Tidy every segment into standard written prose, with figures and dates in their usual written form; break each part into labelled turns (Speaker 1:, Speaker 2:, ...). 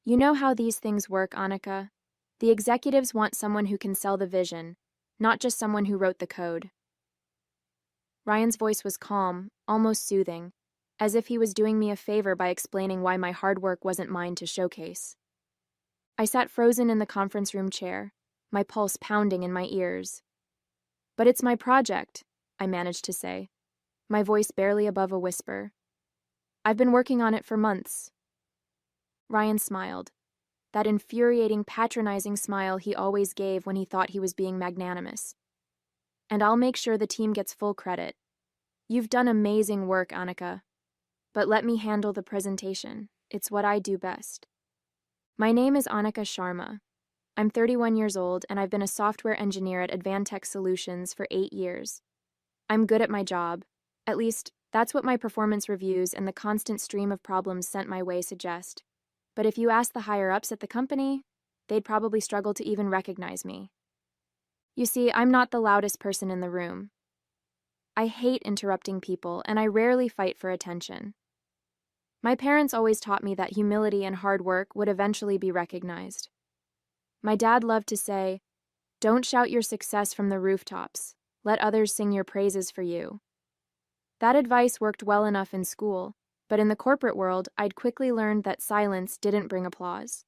Speaker 1: You know how these things work, Annika. The executives want someone who can sell the vision, not just someone who wrote the code. Ryan's voice was calm, almost soothing, as if he was doing me a favor by explaining why my hard work wasn't mine to showcase. I sat frozen in the conference room chair, my pulse pounding in my ears. But it's my project, I managed to say, my voice barely above a whisper. I've been working on it for months. Ryan smiled, that infuriating, patronizing smile he always gave when he thought he was being magnanimous. And I'll make sure the team gets full credit. You've done amazing work, Annika. But let me handle the presentation. It's what I do best. My name is Annika Sharma. I'm 31 years old, and I've been a software engineer at Advantech Solutions for 8 years. I'm good at my job. At least, that's what my performance reviews and the constant stream of problems sent my way suggest. But if you ask the higher-ups at the company, they'd probably struggle to even recognize me. You see, I'm not the loudest person in the room. I hate interrupting people, and I rarely fight for attention. My parents always taught me that humility and hard work would eventually be recognized. My dad loved to say, "Don't shout your success from the rooftops. Let others sing your praises for you." That advice worked well enough in school, but in the corporate world, I'd quickly learned that silence didn't bring applause.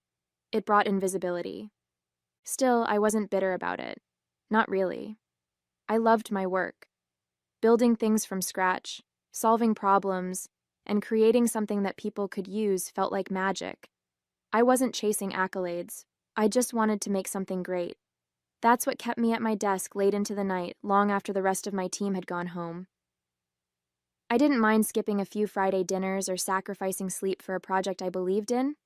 Speaker 1: It brought invisibility. Still, I wasn't bitter about it. Not really. I loved my work. Building things from scratch, solving problems, and creating something that people could use felt like magic. I wasn't chasing accolades. I just wanted to make something great. That's what kept me at my desk late into the night, long after the rest of my team had gone home. I didn't mind skipping a few Friday dinners or sacrificing sleep for a project I believed in.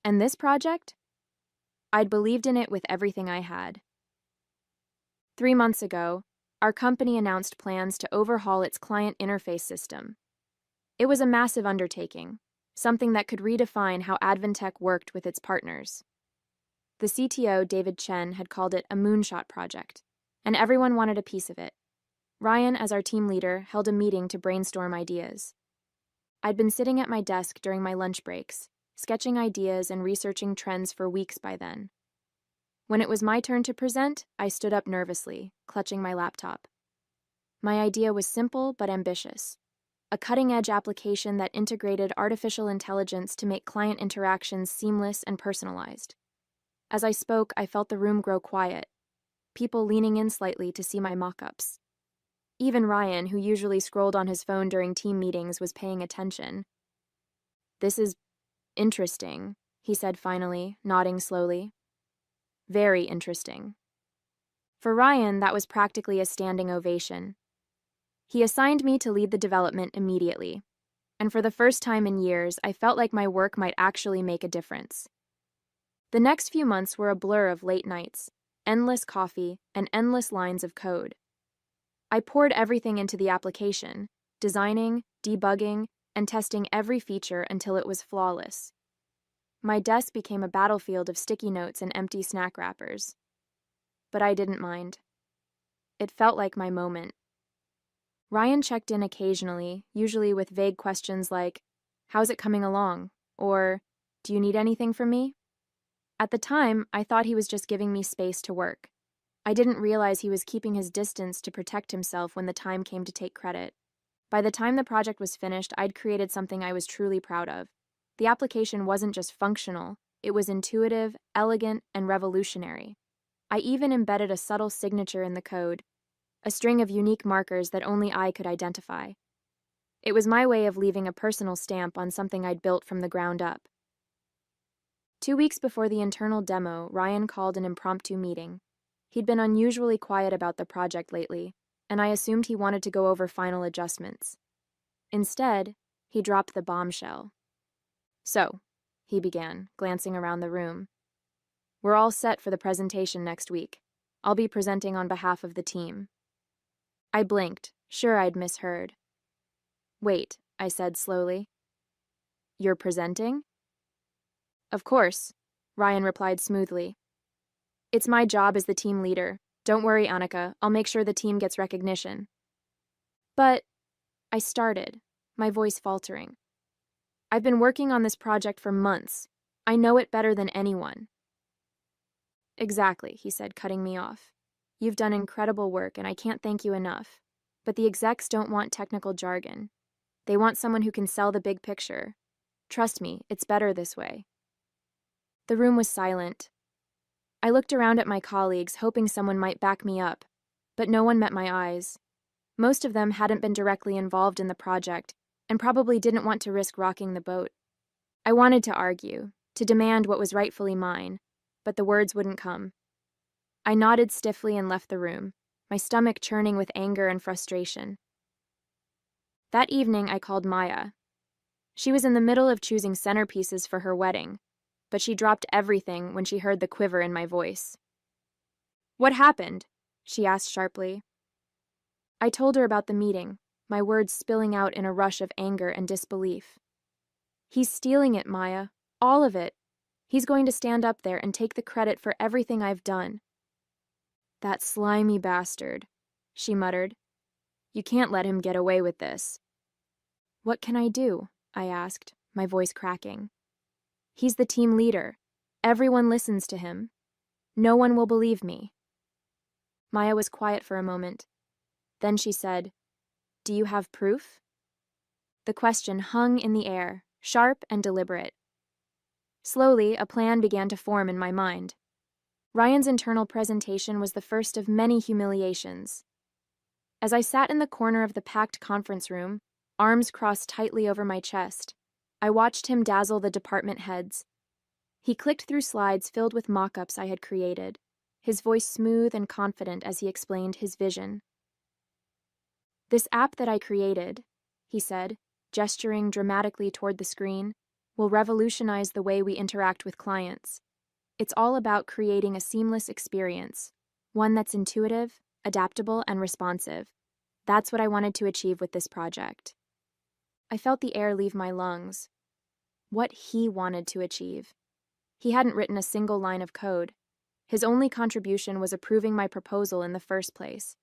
Speaker 1: And this project? I'd believed in it with everything I had. 3 months ago, our company announced plans to overhaul its client interface system. It was a massive undertaking, something that could redefine how Advantech worked with its partners. The CTO, David Chen, had called it a moonshot project, and everyone wanted a piece of it. Ryan, as our team leader, held a meeting to brainstorm ideas. I'd been sitting at my desk during my lunch breaks, sketching ideas and researching trends for weeks by then. When it was my turn to present, I stood up nervously, clutching my laptop. My idea was simple but ambitious. A cutting-edge application that integrated artificial intelligence to make client interactions seamless and personalized. As I spoke, I felt the room grow quiet, people leaning in slightly to see my mock-ups. Even Ryan, who usually scrolled on his phone during team meetings, was paying attention. "This is interesting," he said finally, nodding slowly. "Very interesting." For Ryan, that was practically a standing ovation. He assigned me to lead the development immediately, and for the first time in years, I felt like my work might actually make a difference. The next few months were a blur of late nights, endless coffee, and endless lines of code. I poured everything into the application, designing, debugging, and testing every feature until it was flawless. My desk became a battlefield of sticky notes and empty snack wrappers. But I didn't mind. It felt like my moment. Ryan checked in occasionally, usually with vague questions like, "How's it coming along?" or, "Do you need anything from me?" At the time, I thought he was just giving me space to work. I didn't realize he was keeping his distance to protect himself when the time came to take credit. By the time the project was finished, I'd created something I was truly proud of. The application wasn't just functional, it was intuitive, elegant, and revolutionary. I even embedded a subtle signature in the code, a string of unique markers that only I could identify. It was my way of leaving a personal stamp on something I'd built from the ground up. 2 weeks before the internal demo, Ryan called an impromptu meeting. He'd been unusually quiet about the project lately, and I assumed he wanted to go over final adjustments. Instead, he dropped the bombshell. "So," he began, glancing around the room, "we're all set for the presentation next week. I'll be presenting on behalf of the team." I blinked, sure I'd misheard. "Wait," I said slowly. "You're presenting?" "Of course," Ryan replied smoothly. "It's my job as the team leader. Don't worry, Annika, I'll make sure the team gets recognition." "But," I started, my voice faltering. "I've been working on this project for months. I know it better than anyone. Exactly, he said, cutting me off. You've done incredible work, and I can't thank you enough. But the execs don't want technical jargon. They want someone who can sell the big picture. Trust me, it's better this way. The room was silent. I looked around at my colleagues, hoping someone might back me up, but no one met my eyes. Most of them hadn't been directly involved in the project, and probably didn't want to risk rocking the boat. I wanted to argue, to demand what was rightfully mine, but the words wouldn't come. I nodded stiffly and left the room, my stomach churning with anger and frustration. That evening, I called Maya. She was in the middle of choosing centerpieces for her wedding, but she dropped everything when she heard the quiver in my voice. What happened? She asked sharply. I told her about the meeting, my words spilling out in a rush of anger and disbelief. He's stealing it, Maya. All of it. He's going to stand up there and take the credit for everything I've done. That slimy bastard, she muttered. You can't let him get away with this. What can I do? I asked, my voice cracking. He's the team leader. Everyone listens to him. No one will believe me. Maya was quiet for a moment. Then she said, Do you have proof? The question hung in the air, sharp and deliberate. Slowly, a plan began to form in my mind. Ryan's internal presentation was the first of many humiliations. As I sat in the corner of the packed conference room, arms crossed tightly over my chest, I watched him dazzle the department heads. He clicked through slides filled with mock-ups I had created, his voice smooth and confident as he explained his vision. This app that I created, he said, gesturing dramatically toward the screen, will revolutionize the way we interact with clients. It's all about creating a seamless experience, one that's intuitive, adaptable, and responsive. That's what I wanted to achieve with this project. I felt the air leave my lungs. What he wanted to achieve. He hadn't written a single line of code. His only contribution was approving my proposal in the first place.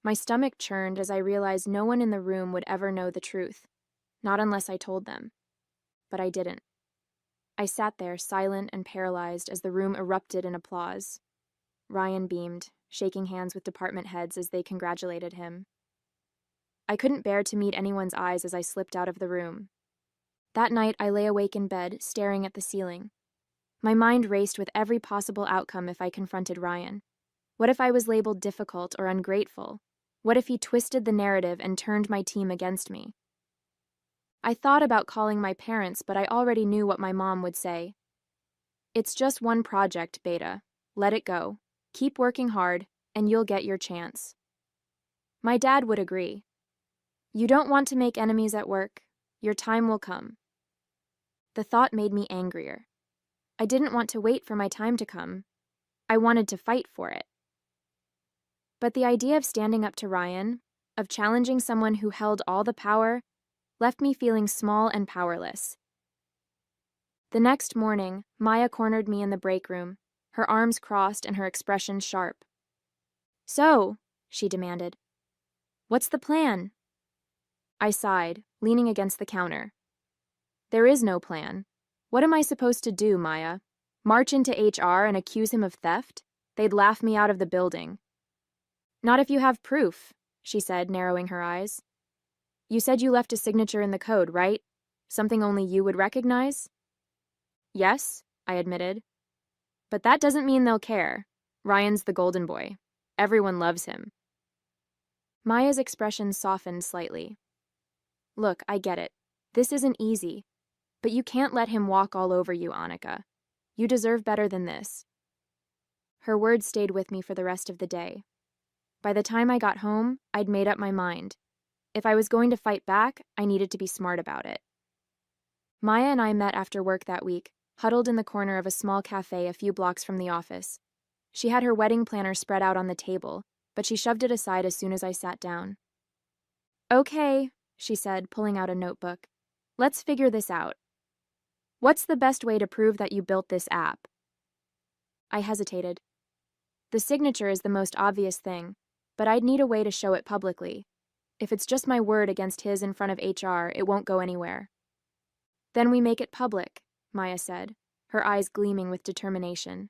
Speaker 1: My stomach churned as I realized no one in the room would ever know the truth, not unless I told them. But I didn't. I sat there, silent and paralyzed, as the room erupted in applause. Ryan beamed, shaking hands with department heads as they congratulated him. I couldn't bear to meet anyone's eyes as I slipped out of the room. That night, I lay awake in bed, staring at the ceiling. My mind raced with every possible outcome if I confronted Ryan. What if I was labeled difficult or ungrateful? What if he twisted the narrative and turned my team against me? I thought about calling my parents, but I already knew what my mom would say. It's just one project, Beta. Let it go. Keep working hard, and you'll get your chance. My dad would agree. You don't want to make enemies at work. Your time will come. The thought made me angrier. I didn't want to wait for my time to come. I wanted to fight for it. But the idea of standing up to Ryan, of challenging someone who held all the power, left me feeling small and powerless. The next morning, Maya cornered me in the break room, her arms crossed and her expression sharp. So, she demanded, what's the plan? I sighed, leaning against the counter. There is no plan. What am I supposed to do, Maya? March into HR and accuse him of theft? They'd laugh me out of the building. Not if you have proof, she said, narrowing her eyes. You said you left a signature in the code, right? Something only you would recognize? Yes, I admitted. But that doesn't mean they'll care. Ryan's the golden boy. Everyone loves him. Maya's expression softened slightly. Look, I get it. This isn't easy. But you can't let him walk all over you, Annika. You deserve better than this. Her words stayed with me for the rest of the day. By the time I got home, I'd made up my mind. If I was going to fight back, I needed to be smart about it. Maya and I met after work that week, huddled in the corner of a small cafe a few blocks from the office. She had her wedding planner spread out on the table, but she shoved it aside as soon as I sat down. Okay, she said, pulling out a notebook. Let's figure this out. What's the best way to prove that you built this app? I hesitated. The signature is the most obvious thing, but I'd need a way to show it publicly. If it's just my word against his in front of HR, it won't go anywhere. Then we make it public. Maya said, her eyes gleaming with determination.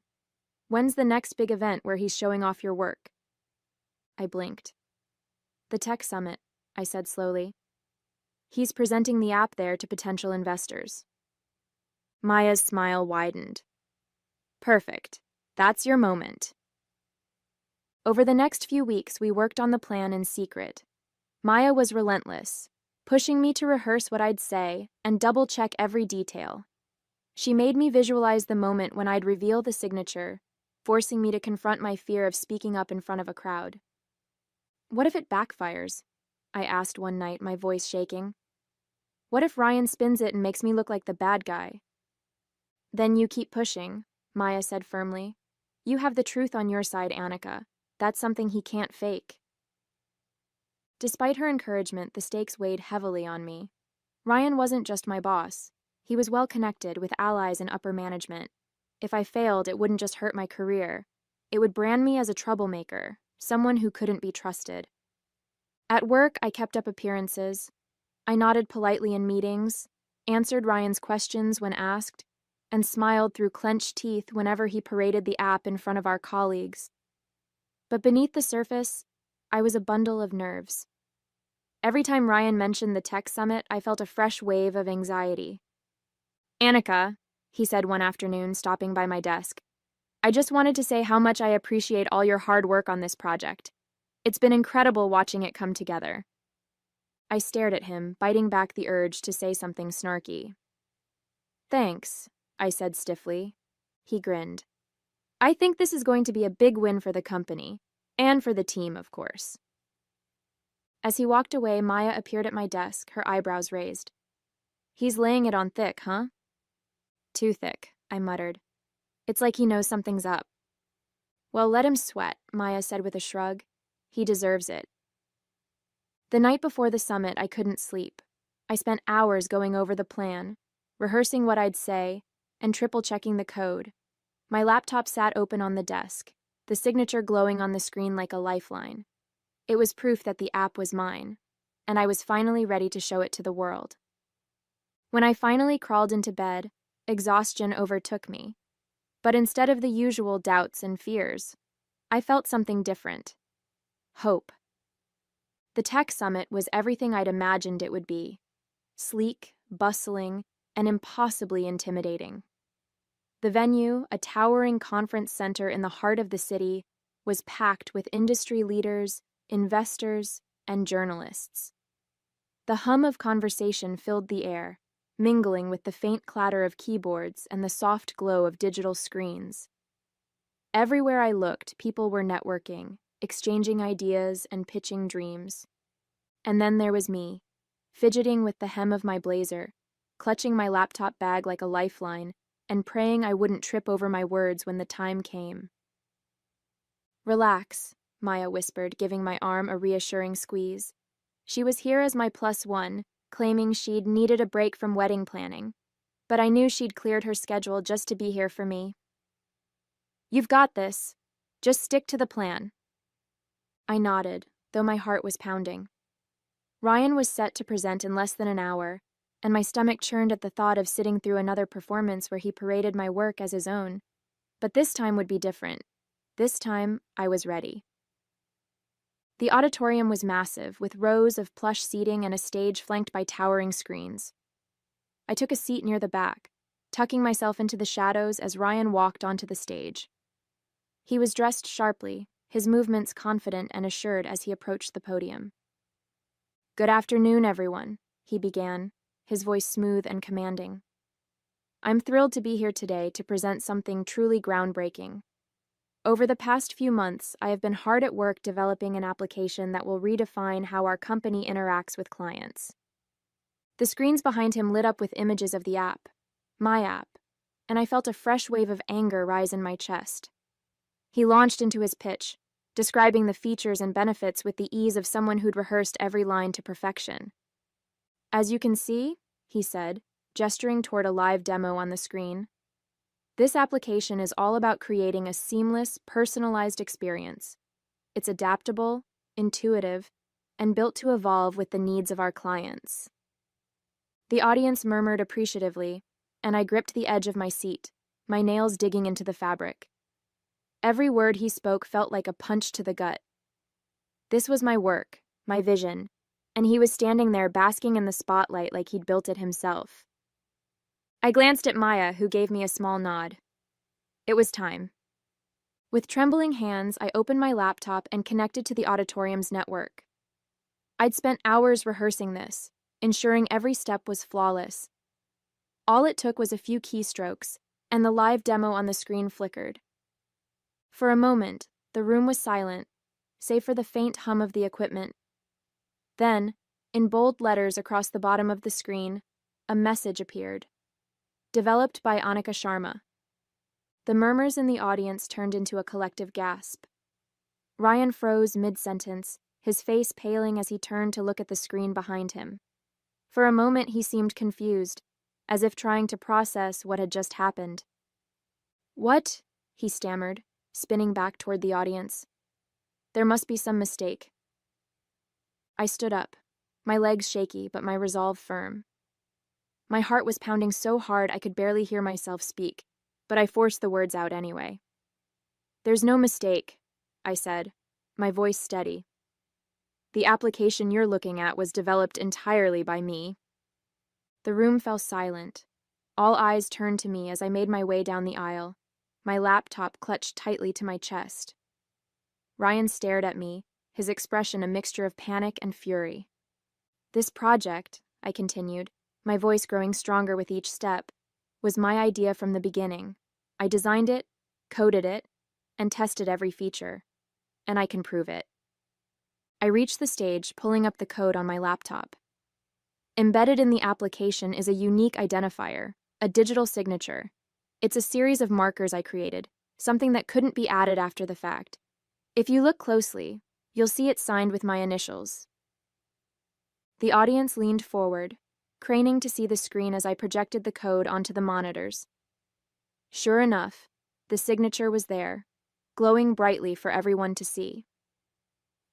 Speaker 1: When's the next big event where he's showing off your work? I blinked. The tech summit, I said slowly. He's presenting the app there to potential investors. Maya's smile widened. Perfect. That's your moment. Over the next few weeks, we worked on the plan in secret. Maya was relentless, pushing me to rehearse what I'd say and double-check every detail. She made me visualize the moment when I'd reveal the signature, forcing me to confront my fear of speaking up in front of a crowd. What if it backfires? I asked one night, my voice shaking. What if Ryan spins it and makes me look like the bad guy? Then you keep pushing, Maya said firmly. You have the truth on your side, Annika. That's something he can't fake. Despite her encouragement, the stakes weighed heavily on me. Ryan wasn't just my boss. He was well connected with allies in upper management. If I failed, it wouldn't just hurt my career. It would brand me as a troublemaker, someone who couldn't be trusted. At work, I kept up appearances. I nodded politely in meetings, answered Ryan's questions when asked, and smiled through clenched teeth whenever he paraded the app in front of our colleagues. But beneath the surface, I was a bundle of nerves. Every time Ryan mentioned the tech summit, I felt a fresh wave of anxiety. Annika, he said one afternoon, stopping by my desk, I just wanted to say how much I appreciate all your hard work on this project. It's been incredible watching it come together. I stared at him, biting back the urge to say something snarky. Thanks, I said stiffly. He grinned. I think this is going to be a big win for the company, and for the team, of course. As he walked away, Maya appeared at my desk, her eyebrows raised. He's laying it on thick, huh? Too thick, I muttered. It's like he knows something's up. Well, let him sweat, Maya said with a shrug. He deserves it. The night before the summit, I couldn't sleep. I spent hours going over the plan, rehearsing what I'd say, and triple-checking the code. My laptop sat open on the desk, the signature glowing on the screen like a lifeline. It was proof that the app was mine, and I was finally ready to show it to the world. When I finally crawled into bed, exhaustion overtook me. But instead of the usual doubts and fears, I felt something different. Hope. The tech summit was everything I'd imagined it would be. Sleek, bustling, and impossibly intimidating. The venue, a towering conference center in the heart of the city, was packed with industry leaders, investors, and journalists. The hum of conversation filled the air, mingling with the faint clatter of keyboards and the soft glow of digital screens. Everywhere I looked, people were networking, exchanging ideas and pitching dreams. And then there was me, fidgeting with the hem of my blazer, clutching my laptop bag like a lifeline, and praying I wouldn't trip over my words when the time came. Relax, Maya whispered, giving my arm a reassuring squeeze. She was here as my +1, claiming she'd needed a break from wedding planning, but I knew she'd cleared her schedule just to be here for me. You've got this. Just stick to the plan. I nodded, though my heart was pounding. Ryan was set to present in less than an hour, and my stomach churned at the thought of sitting through another performance where he paraded my work as his own. But this time would be different. This time, I was ready. The auditorium was massive, with rows of plush seating and a stage flanked by towering screens. I took a seat near the back, tucking myself into the shadows as Ryan walked onto the stage. He was dressed sharply, his movements confident and assured as he approached the podium. Good afternoon, everyone, he began, his voice smooth and commanding. I'm thrilled to be here today to present something truly groundbreaking. Over the past few months, I have been hard at work developing an application that will redefine how our company interacts with clients. The screens behind him lit up with images of the app, my app, and I felt a fresh wave of anger rise in my chest. He launched into his pitch, describing the features and benefits with the ease of someone who'd rehearsed every line to perfection. As you can see, he said, gesturing toward a live demo on the screen, this application is all about creating a seamless, personalized experience. It's adaptable, intuitive, and built to evolve with the needs of our clients. The audience murmured appreciatively, and I gripped the edge of my seat, my nails digging into the fabric. Every word he spoke felt like a punch to the gut. This was my work, my vision, and he was standing there basking in the spotlight like he'd built it himself. I glanced at Maya, who gave me a small nod. It was time. With trembling hands, I opened my laptop and connected to the auditorium's network. I'd spent hours rehearsing this, ensuring every step was flawless. All it took was a few keystrokes, and the live demo on the screen flickered. For a moment, the room was silent, save for the faint hum of the equipment. Then, in bold letters across the bottom of the screen, a message appeared. Developed by Annika Sharma. The murmurs in the audience turned into a collective gasp. Ryan froze mid-sentence, his face paling as he turned to look at the screen behind him. For a moment he seemed confused, as if trying to process what had just happened. "What?" he stammered, spinning back toward the audience. There must be some mistake. I stood up, my legs shaky but my resolve firm. My heart was pounding so hard I could barely hear myself speak, but I forced the words out anyway. "There's no mistake," I said, my voice steady. "The application you're looking at was developed entirely by me." The room fell silent. All eyes turned to me as I made my way down the aisle, my laptop clutched tightly to my chest. Ryan stared at me, his expression a mixture of panic and fury. "This project," I continued, my voice growing stronger with each step, "was my idea from the beginning. I designed it, coded it, and tested every feature. And I can prove it." I reached the stage, pulling up the code on my laptop. Embedded in the application is a unique identifier, a digital signature. It's a series of markers I created, something that couldn't be added after the fact. If you look closely, you'll see it signed with my initials. The audience leaned forward, craning to see the screen as I projected the code onto the monitors. Sure enough, the signature was there, glowing brightly for everyone to see.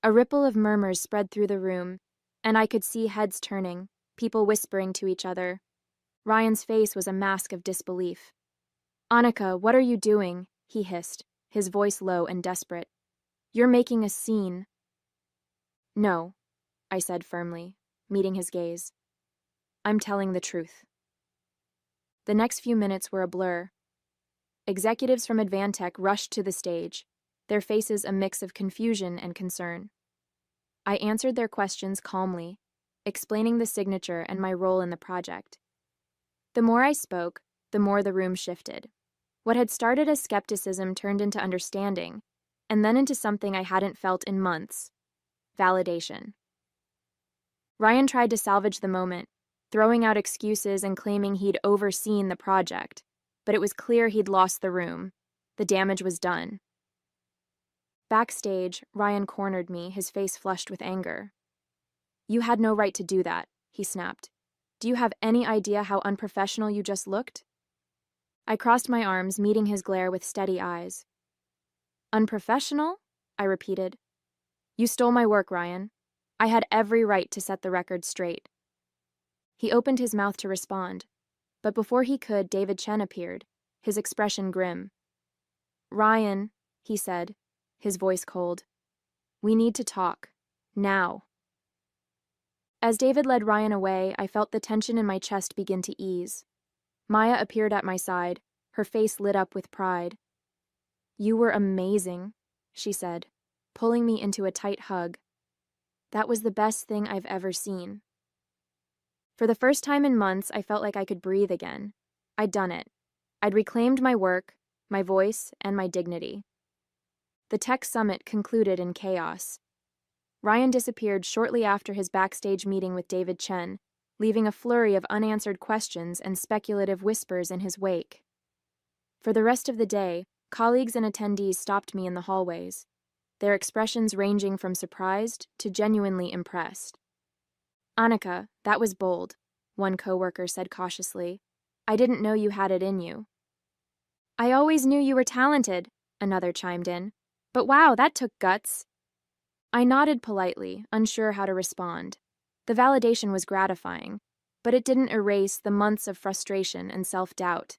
Speaker 1: A ripple of murmurs spread through the room, and I could see heads turning, people whispering to each other. Ryan's face was a mask of disbelief. "Annika, what are you doing?" he hissed, his voice low and desperate. "You're making a scene." "No," I said firmly, meeting his gaze. "I'm telling the truth." The next few minutes were a blur. Executives from Advantech rushed to the stage, their faces a mix of confusion and concern. I answered their questions calmly, explaining the signature and my role in the project. The more I spoke, the more the room shifted. What had started as skepticism turned into understanding, and then into something I hadn't felt in months: validation. Ryan tried to salvage the moment, throwing out excuses and claiming he'd overseen the project, but it was clear he'd lost the room. The damage was done. Backstage, Ryan cornered me, his face flushed with anger. "You had no right to do that," he snapped. "Do you have any idea how unprofessional you just looked?" I crossed my arms, meeting his glare with steady eyes. "Unprofessional?" I repeated. "You stole my work, Ryan. I had every right to set the record straight." He opened his mouth to respond, but before he could, David Chen appeared, his expression grim. "Ryan," he said, his voice cold. "We need to talk. Now." As David led Ryan away, I felt the tension in my chest begin to ease. Maya appeared at my side, her face lit up with pride. "You were amazing," she said, pulling me into a tight hug. "That was the best thing I've ever seen." For the first time in months, I felt like I could breathe again. I'd done it. I'd reclaimed my work, my voice, and my dignity. The tech summit concluded in chaos. Ryan disappeared shortly after his backstage meeting with David Chen, leaving a flurry of unanswered questions and speculative whispers in his wake. For the rest of the day, colleagues and attendees stopped me in the hallways, their expressions ranging from surprised to genuinely impressed. "Annika, that was bold," one coworker said cautiously. "I didn't know you had it in you." "I always knew you were talented," another chimed in. "But wow, that took guts." I nodded politely, unsure how to respond. The validation was gratifying, But it didn't erase the months of frustration and self-doubt.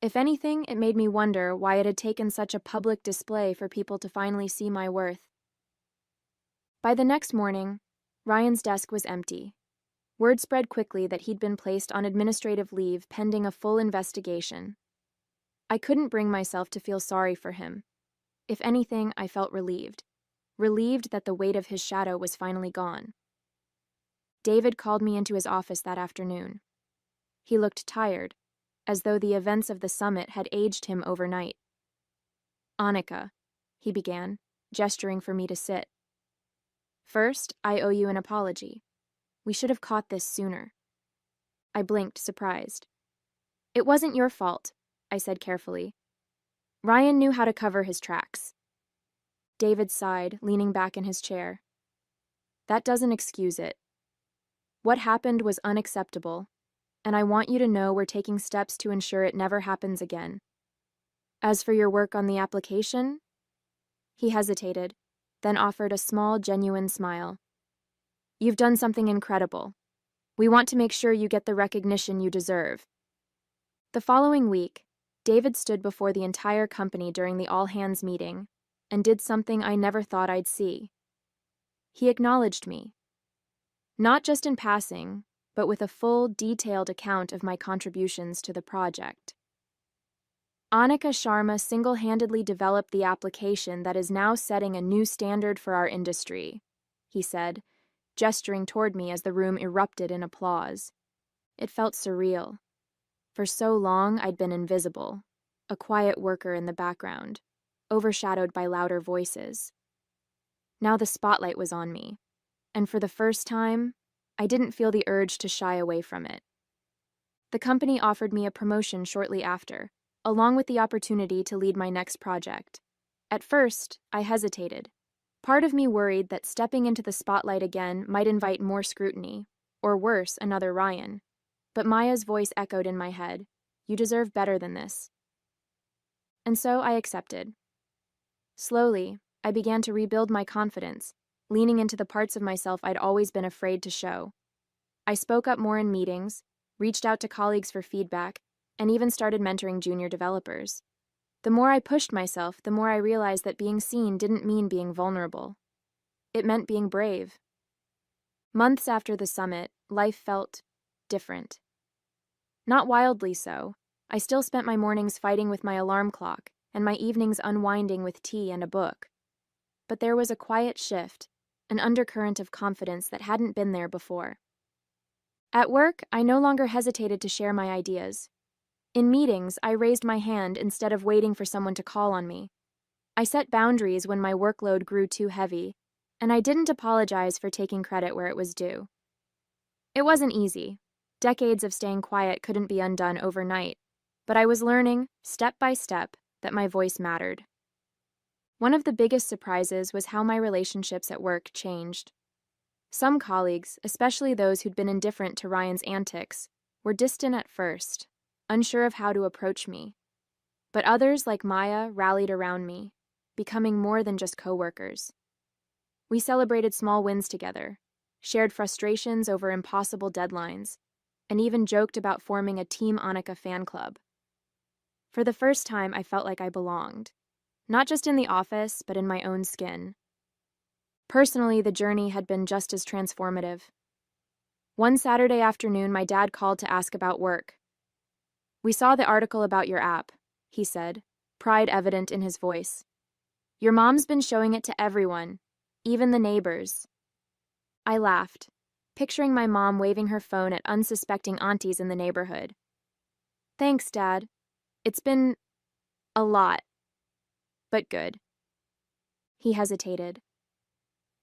Speaker 1: If anything, it made me wonder why it had taken such a public display for people to finally see my worth. By the next morning, Ryan's desk was empty. Word spread quickly that he'd been placed on administrative leave pending a full investigation. I couldn't bring myself to feel sorry for him. If anything, I felt relieved. Relieved that the weight of his shadow was finally gone. David called me into his office that afternoon. He looked tired, as though the events of the summit had aged him overnight. "Annika," he began, gesturing for me to sit. "First, I owe you an apology. We should have caught this sooner." I blinked, surprised. "It wasn't your fault," I said carefully. "Ryan knew how to cover his tracks." David sighed, leaning back in his chair. "That doesn't excuse it. What happened was unacceptable, and I want you to know we're taking steps to ensure it never happens again. As for your work on the application," he hesitated, then offered a small, genuine smile. "You've done something incredible. We want to make sure you get the recognition you deserve." The following week, David stood before the entire company during the all-hands meeting and did something I never thought I'd see. He acknowledged me. Not just in passing, but with a full, detailed account of my contributions to the project. "Annika Sharma single-handedly developed the application that is now setting a new standard for our industry," he said, gesturing toward me as the room erupted in applause. It felt surreal. For so long, I'd been invisible, a quiet worker in the background, overshadowed by louder voices. Now the spotlight was on me, and for the first time, I didn't feel the urge to shy away from it. The company offered me a promotion shortly after, along with the opportunity to lead my next project. At first, I hesitated. Part of me worried that stepping into the spotlight again might invite more scrutiny, or worse, another Ryan. But Maya's voice echoed in my head, "You deserve better than this." And so I accepted. Slowly, I began to rebuild my confidence, leaning into the parts of myself I'd always been afraid to show. I spoke up more in meetings, reached out to colleagues for feedback, and even started mentoring junior developers. The more I pushed myself, the more I realized that being seen didn't mean being vulnerable. It meant being brave. Months after the summit, life felt different. Not wildly so. I still spent my mornings fighting with my alarm clock, and my evenings unwinding with tea and a book. But there was a quiet shift, an undercurrent of confidence that hadn't been there before. At work, I no longer hesitated to share my ideas. In meetings, I raised my hand instead of waiting for someone to call on me. I set boundaries when my workload grew too heavy, and I didn't apologize for taking credit where it was due. It wasn't easy. Decades of staying quiet couldn't be undone overnight, but I was learning, step by step, that my voice mattered. One of the biggest surprises was how my relationships at work changed. Some colleagues, especially those who'd been indifferent to Ryan's antics, were distant at first, unsure of how to approach me. But others, like Maya, rallied around me, becoming more than just coworkers. We celebrated small wins together, shared frustrations over impossible deadlines, and even joked about forming a Team Annika fan club. For the first time, I felt like I belonged, not just in the office, but in my own skin. Personally, the journey had been just as transformative. One Saturday afternoon, my dad called to ask about work. "We saw the article about your app," he said, pride evident in his voice. "Your mom's been showing it to everyone, even the neighbors." I laughed, picturing my mom waving her phone at unsuspecting aunties in the neighborhood. "Thanks, Dad. It's been a lot, but good." He hesitated.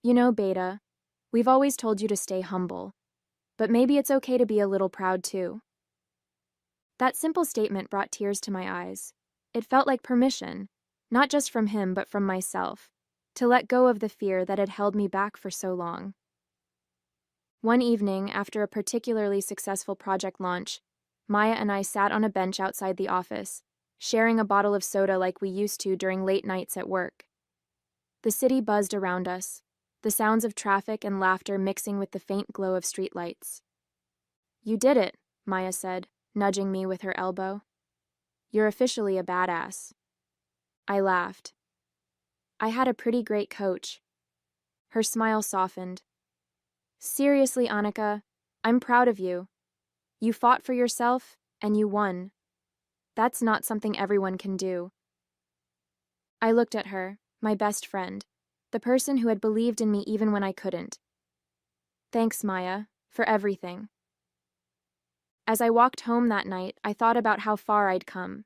Speaker 1: "You know, Beta, we've always told you to stay humble, but maybe it's okay to be a little proud too." That simple statement brought tears to my eyes. It felt like permission, not just from him but from myself, to let go of the fear that had held me back for so long. One evening, after a particularly successful project launch, Maya and I sat on a bench outside the office, sharing a bottle of soda like we used to during late nights at work. The city buzzed around us, the sounds of traffic and laughter mixing with the faint glow of streetlights. You did it, Maya said, nudging me with her elbow. You're officially a badass. I laughed. I had a pretty great coach. Her smile softened. Seriously, Annika, I'm proud of you. You fought for yourself, and you won. That's not something everyone can do. I looked at her, my best friend, the person who had believed in me even when I couldn't. Thanks, Maya, for everything. As I walked home that night, I thought about how far I'd come.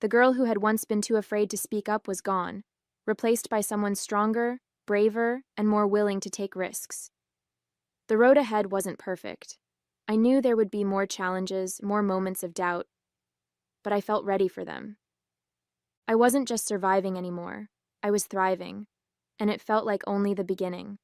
Speaker 1: The girl who had once been too afraid to speak up was gone, replaced by someone stronger, braver, and more willing to take risks. The road ahead wasn't perfect. I knew there would be more challenges, more moments of doubt, but I felt ready for them. I wasn't just surviving anymore, I was thriving, and it felt like only the beginning.